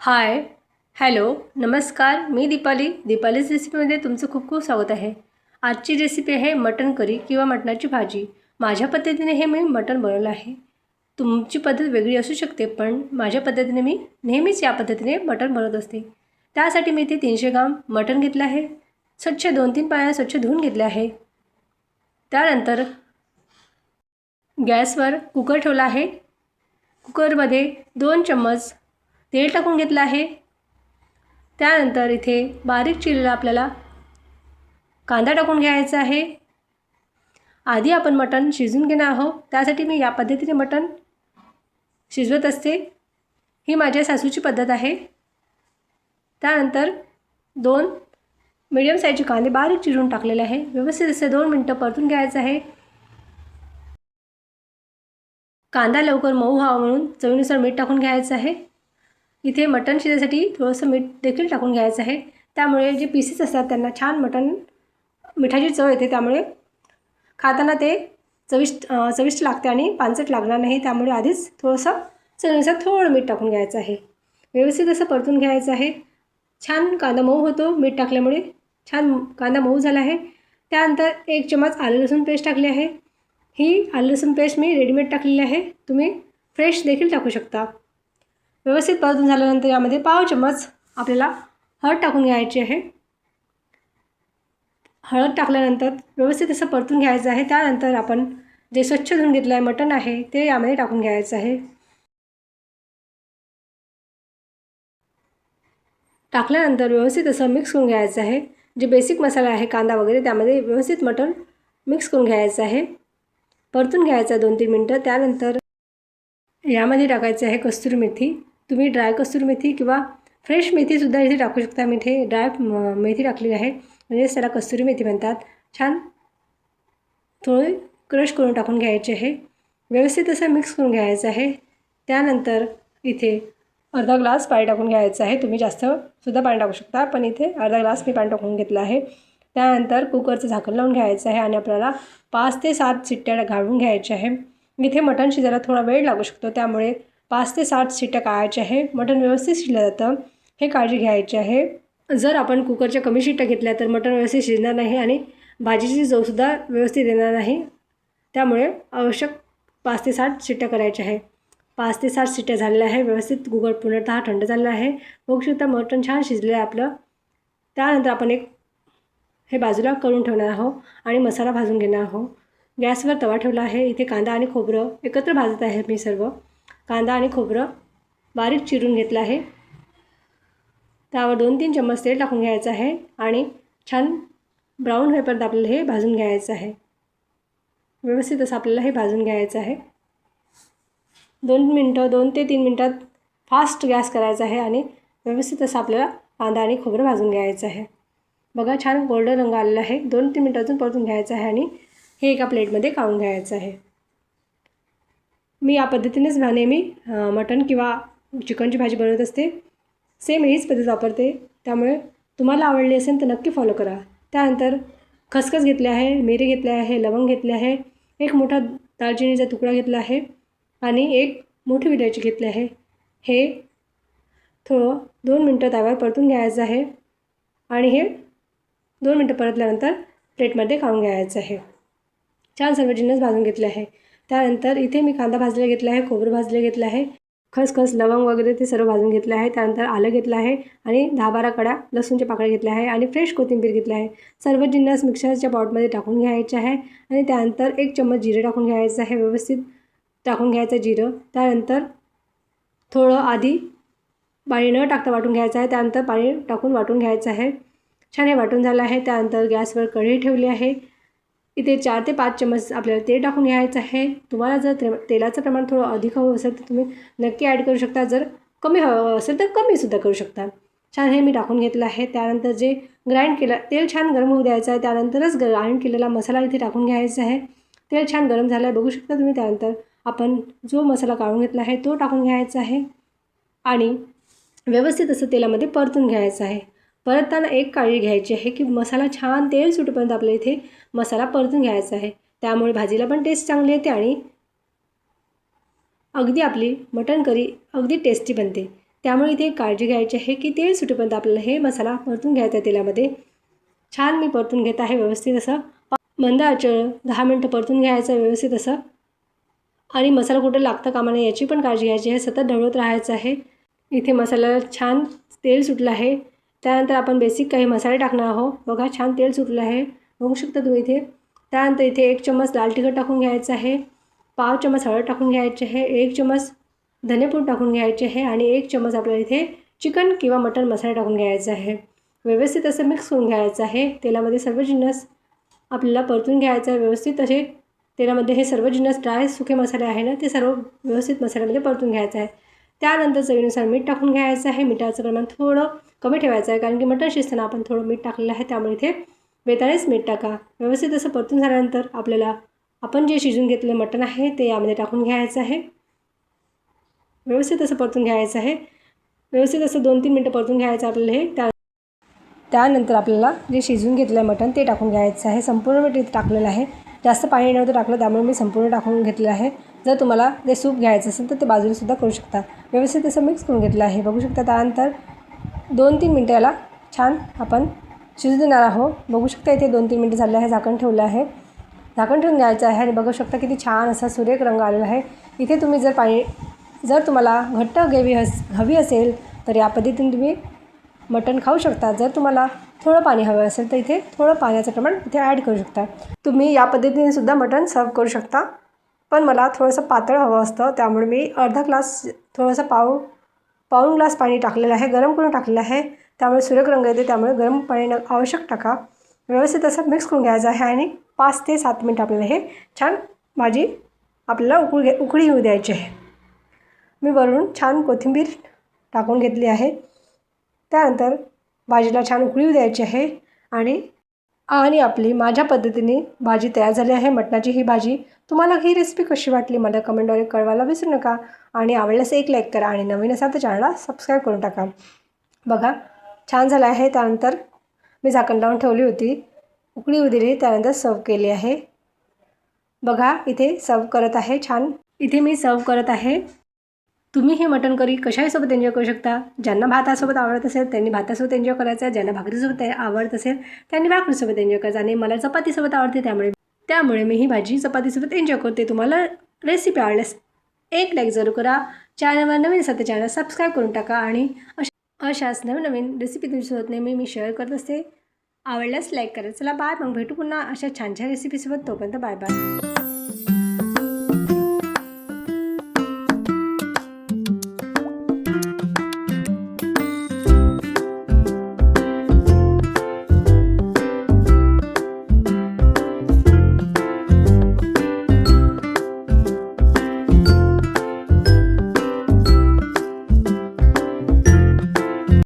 हाय, hello, नमस्कार. मी दीपालीच रेसिपीमध्ये तुमचं खूप खूप स्वागत आहे. आजची रेसिपी आहे मटण करी किंवा मटणाची भाजी. माझ्या पद्धतीने हे मी मटण बनवलं आहे. तुमची पद्धत वेगळी असू शकते, पण माझ्या पद्धतीने मी नेहमीच या पद्धतीने मटण बनवत असते. त्यासाठी मी इथे 300 ग्राम मटण घेतलं आहे. स्वच्छ 2-3 पाण्याने स्वच्छ धुवून घेतले आहे. त्यानंतर गॅसवर कुकर ठेवला आहे. कुकरमध्ये 2 चम्मच तेल टाकून घेतलं आहे. त्यानंतर इथे बारीक चिरलेला आपल्याला कांदा टाकून घ्यायचा आहे. आधी आपण मटण शिजवून घेणार आहोत. त्यासाठी मी या पद्धतीने मटण शिजवत असते. ही माझ्या सासूची पद्धत आहे. त्यानंतर 2 मीडियम साईजचे कांदे बारीक चिरून टाकलेले आहे. व्यवस्थित असे 2 मिनिटं परतून घ्यायचं आहे. कांदा लवकर मऊ व्हावा म्हणून चवीनुसार मीठ टाकून घ्यायचं आहे. इथे मटण शिजण्यासाठी थोडंसं मीठ देखील टाकून घ्यायचं आहे. त्यामुळे जे पीसेस असतात त्यांना छान मिठाची चव येते. त्यामुळे खाताना ते चविष्ट लागते आणि पानसट लागणार नाही. त्यामुळे आधीच थोडंसं चवीनुसार थोडं मीठ टाकून घ्यायचं आहे. व्यवस्थित असं परतून घ्यायचं आहे. छान कांदा मऊ होतो मीठ टाकल्यामुळे. छान कांदा मऊ झाला आहे. त्यानंतर 1 चम्मच आलं लसूण पेस्ट टाकली आहे. ही आलं लसूण पेस्ट मी रेडीमेड टाकलेली आहे. तुम्ही फ्रेश देखील टाकू शकता. व्यवस्थित परतून झाल्यानंतर यामध्ये पाव चम्मच आपल्याला हळद टाकून घ्यायची आहे. हळद टाकल्यानंतर व्यवस्थित असं परतून घ्यायचं आहे. त्यानंतर आपण जे स्वच्छ धुवून घेतलं आहे मटण आहे ते यामध्ये टाकून घ्यायचं आहे. टाकल्यानंतर व्यवस्थित असं मिक्स करून घ्यायचं आहे. जे बेसिक मसाला आहे कांदा वगैरे त्यामध्ये व्यवस्थित मटण मिक्स करून घ्यायचं आहे. परतून घ्यायचं 2-3 मिनटं. त्यानंतर यामध्ये टाकायचं आहे कस्तुरी मेथी. तुम्ही ड्राय कस्तुरी मेथी किंवा फ्रेश मेथीसुद्धा इथे टाकू शकता. मी इथे ड्राय मेथी टाकलेली आहे, म्हणजे त्याला कस्तुरी मेथी म्हणतात. छान थोडी क्रश करून टाकून घ्यायचे आहे. व्यवस्थित असं मिक्स करून घ्यायचं आहे. त्यानंतर इथे अर्धा ग्लास पाणी टाकून घ्यायचं आहे. तुम्ही जास्तसुद्धा पाणी टाकू शकता, पण इथे अर्धा ग्लास मी पाणी टाकून घेतलं आहे. त्यानंतर कुकरचं झाकण लावून घ्यायचं आहे आणि आपल्याला 5 ते 7 शिट्ट्या घालून घ्यायच्या आहे. इथे मटण शिजायला थोडा वेळ लागू शकतो, त्यामुळे 5 ते 7 शिट्ट्या काढायच्या आहे. मटण व्यवस्थित शिजलं जातं हे काळजी घ्यायची आहे. जर आपण कुकरच्या कमी शिट्ट्या घेतल्या तर मटण व्यवस्थित शिजणार नाही आणि भाजीची चवसुद्धा व्यवस्थित येणार नाही. त्यामुळे आवश्यक 5 ते 7 शिट्ट्या करायच्या आहे. 5 ते 7 शिट्ट्या झालेल्या आहे. व्यवस्थित कुकर पूर्णतः थंड झालेलं आहे. बघू शकता मटण छान शिजलं आहे आपलं. त्यानंतर आपण हे बाजूला करून ठेवणार आहोत आणि मसाला भाजून घेणार आहोत. गॅसवर तवा ठेवला आहे. इथे कांदा आणि खोबरं एकत्र भाजत आहे मी सर्व. कांदा आणि खोबरं बारीक चिरून घेतलं आहे. त्यावर 2-3 चम्मच तेल टाकून घ्यायचं आहे आणि छान ब्राऊन होईपर्यंत आपल्याला हे भाजून घ्यायचं आहे. व्यवस्थित असं आपल्याला हे भाजून घ्यायचं आहे. 2 ते 3 मिनटात फास्ट गॅस करायचा आहे आणि व्यवस्थित असं आपल्याला कांदा आणि खोबरं भाजून घ्यायचं आहे. बघा छान गोल्डन रंग आलेला आहे. 2-3 मिनटं अजून परतून घ्यायचं आहे आणि हे एका प्लेटमध्ये काढून घ्यायचं आहे. मी या पद्धतीनेच नेहमी मटण किंवा चिकनची भाजी बनवत असते. सेम हीच पद्धत वापरते. त्यामुळे तुम्हाला आवडली असेल तर नक्की फॉलो करा. त्यानंतर खसखस घेतले आहे, मिरी घेतले आहे, लवंग घेतले आहे, 1 मोठा दालचिनीचा तुकडा घेतला आहे आणि 1 मोठी विलायची घेतली आहे. हे थोडं 2 मिनटं तव्यावर परतून घ्यायचं आहे आणि हे 2 मिनटं परतल्यानंतर प्लेटमध्ये काढून घ्यायचं आहे. छान सर्व जिन्नस भाजून घेतले आहे. त्यानंतर इथे मी कांदा भाजले घेतला आहे, खोबरं भाजले घेतलं आहे, खसखस लवंग वगैरे ते सर्व भाजून घेतलं आहे. त्यानंतर आलं घेतलं आहे आणि 10-12 कड्या लसूणच्या पाकळ्या घेतल्या आहे आणि फ्रेश कोथिंबीर घेतली आहे. सर्व जिन्नस मिक्सरच्या पॉटमध्ये टाकून घ्यायचे आहे आणि त्यानंतर 1 चम्मच जिरे टाकून घ्यायचं आहे. व्यवस्थित टाकून घ्यायचं जिरं. त्यानंतर थोडं आधी पाणी न टाकता वाटून घ्यायचं आहे. त्यानंतर पाणी टाकून वाटून घ्यायचं आहे. छान हे वाटून झालं आहे. त्यानंतर गॅसवर कढई ठेवली आहे. इथे 4 ते 5 चम्मच आपल्याला तेल टाकून घ्यायचं आहे. तुम्हाला जर तेलाचं प्रमाण थोडं अधिक हवं असेल तर तुम्ही नक्की ॲड करू शकता. जर कमी हवं असेल तर कमीसुद्धा करू शकता. छान हे मी टाकून घेतलं आहे. त्यानंतर जे ग्राइंड केलं तेल छान गरम होऊ द्यायचं आहे. त्यानंतरच ग्राइंड केलेला मसाला इथे टाकून घ्यायचा आहे. तेल छान गरम झालं आहे बघू शकता तुम्ही. त्यानंतर आपण जो मसाला काढून घेतला आहे तो टाकून घ्यायचा आहे आणि व्यवस्थित असं तेलामध्ये परतून घ्यायचं आहे. परतताना एक काळजी घ्यायची आहे की मसाला छान तेल सुटेपर्यंत आपल्या इथे मसाला परतून घ्यायचा आहे. त्यामुळे भाजीला पण टेस्ट चांगली येते आणि अगदी आपली मटण करी अगदी टेस्टी बनते. त्यामुळे इथे काळजी घ्यायची आहे की तेल सुटेपर्यंत आपल्याला हे मसाला परतून घ्यायचा आहे तेलामध्ये. छान मी परतून घेत आहे व्यवस्थित असं. मंद आचेवर 10 मिनटं परतून घ्यायचं व्यवस्थित असं. आणि मसाला कुठे लागतं कामा नये याची पण काळजी घ्यायची आहे. सतत ढवळत राहायचं आहे. इथे मसाल्याला छान तेल सुटलं आहे. त्यानंतर आपण बेसिक काही मसाले टाकणार आहोत. बघा छान तेल सुटलं आहे, बघू शकता तुम्ही इथे. त्यानंतर इथे 1 चम्मच लाल तिखट टाकून घ्यायचं आहे, पाव चम्मच हळद टाकून घ्यायची आहे, 1 चम्मच धनेपूड टाकून घ्यायचे आहे आणि 1 चम्मच आपल्याला इथे चिकन किंवा मटण मसाला टाकून घ्यायचा आहे. व्यवस्थित असं मिक्स करून घ्यायचं आहे. तेलामध्ये सर्व जिन्नस आपल्याला परतून घ्यायचं आहे व्यवस्थित. असे तेलामध्ये हे सर्व जिन्नस ड्राय सुके मसाले आहे ना ते सर्व व्यवस्थित मसाल्यामध्ये परतून घ्यायचं आहे. त्यानंतर चवीनुसार मीठ टाकून घ्यायचं आहे. मिठाचं प्रमाण थोडं कमी ठेवायचं आहे कारण की मटण शिजताना आपण थोडं मीठ टाकलेलं आहे, त्यामुळे इथे वेताळेच मीठ टाका. व्यवस्थित असं परतून झाल्यानंतर आपल्याला आपण जे शिजून घेतलेलं मटण आहे ते यामध्ये टाकून घ्यायचं आहे. व्यवस्थित असं परतून घ्यायचं आहे. व्यवस्थित असं 2-3 मिनटं परतून घ्यायचं आपल्याला हे. त्यानंतर आपल्याला जे शिजून घेतलं मटण ते टाकून घ्यायचं आहे. संपूर्ण मीठ इथे टाकलेलं आहे. जास्त पाणी नव्हतं टाकलं त्यामुळे मी संपूर्ण टाकून घेतलेलं आहे. जर तुम्हाला ते सूप घ्यायचं असेल तर ते बाजूलासुद्धा करू शकता. व्यवस्थित असं मिक्स करून घेतलं आहे, बघू शकता. त्यानंतर 2-3 मिनटं याला छान आपण शिजू देणार आहोत. बघू शकता इथे 2-3 मिनटं झाले आहे. झाकण ठेवलं आहे. झाकण ठेवून घ्यायचं आहे आणि बघू शकता किती छान असा सुरेख रंग आलेला आहे. इथे तुम्ही जर तुम्हाला घट्ट ग्रेव्ही हवी असेल तर या पद्धतीने तुम्ही मटण खाऊ शकता. जर तुम्हाला थोडं पाणी हवं असेल तर इथे थोडं पाण्याचं प्रमाण इथे ॲड करू शकता. तुम्ही या पद्धतीने सुद्धा मटण सर्व करू शकता. पण मला थोडंसं पातळ हवं असतं त्यामुळे मी अर्धा ग्लास थोडंसं पाऊण ग्लास पाणी टाकलेलं आहे. गरम करून टाकलेलं आहे त्यामुळे सुरेख रंग येते, त्यामुळे गरम पाणी आवश्यक टाका. व्यवस्थित असं मिक्स करून घ्यायचं आहे आणि 5 ते 7 मिनटं आपल्याला हे छान भाजी आपल्याला उकळी येऊ द्यायची आहे. मी वरून छान कोथिंबीर टाकून घेतली आहे. त्यानंतर भाजीला छान उकळी द्यायची आहे आणि आपली माझ्या पद्धतीने भाजी तयार झाली आहे. मटणाची ही भाजी. तुम्हाला ही रेसिपी कशी वाटली मला कमेंटद्वारे कळवायला विसरू नका आणि आवडल्यास एक लाईक करा आणि नवीन असाल तर चॅनलला सबस्क्राईब करून टाका. बघा छान झालं आहे. त्यानंतर मी झाकण लावून ठेवली होती, उकळी येऊ दिली, त्यानंतर सर्व केली आहे. बघा इथे सर्व करत आहे. छान इथे मी सर्व करत आहे. तुम्ही हे मटण करी कशाहीसोबत एन्जॉय करू शकता. ज्यांना भातासोबत आवडत असेल त्यांनी भातासोबत एन्जॉय करायचं आहे, ज्यांना भाकरीसोबत आवडत असेल त्यांनी भाकरीसोबत एन्जॉय करायचं. आणि मला चपातीसोबत आवडते त्यामुळे मी ही भाजी चपातीसोबत एन्जॉय करते. तुम्हाला रेसिपी आवडल्यास एक लाईक जरूर करा. चॅनलवर नवीन असेल तर चॅनल सबस्क्राईब करून टाका आणि अशाच नवीन रेसिपी तुमच्यासोबत नेहमी मी शेअर करत असते. आवडल्यास लाईक करा. चला बाय, मग भेटू पुन्हा अशा छान छान रेसिपीसोबत. तोपर्यंत बाय बाय.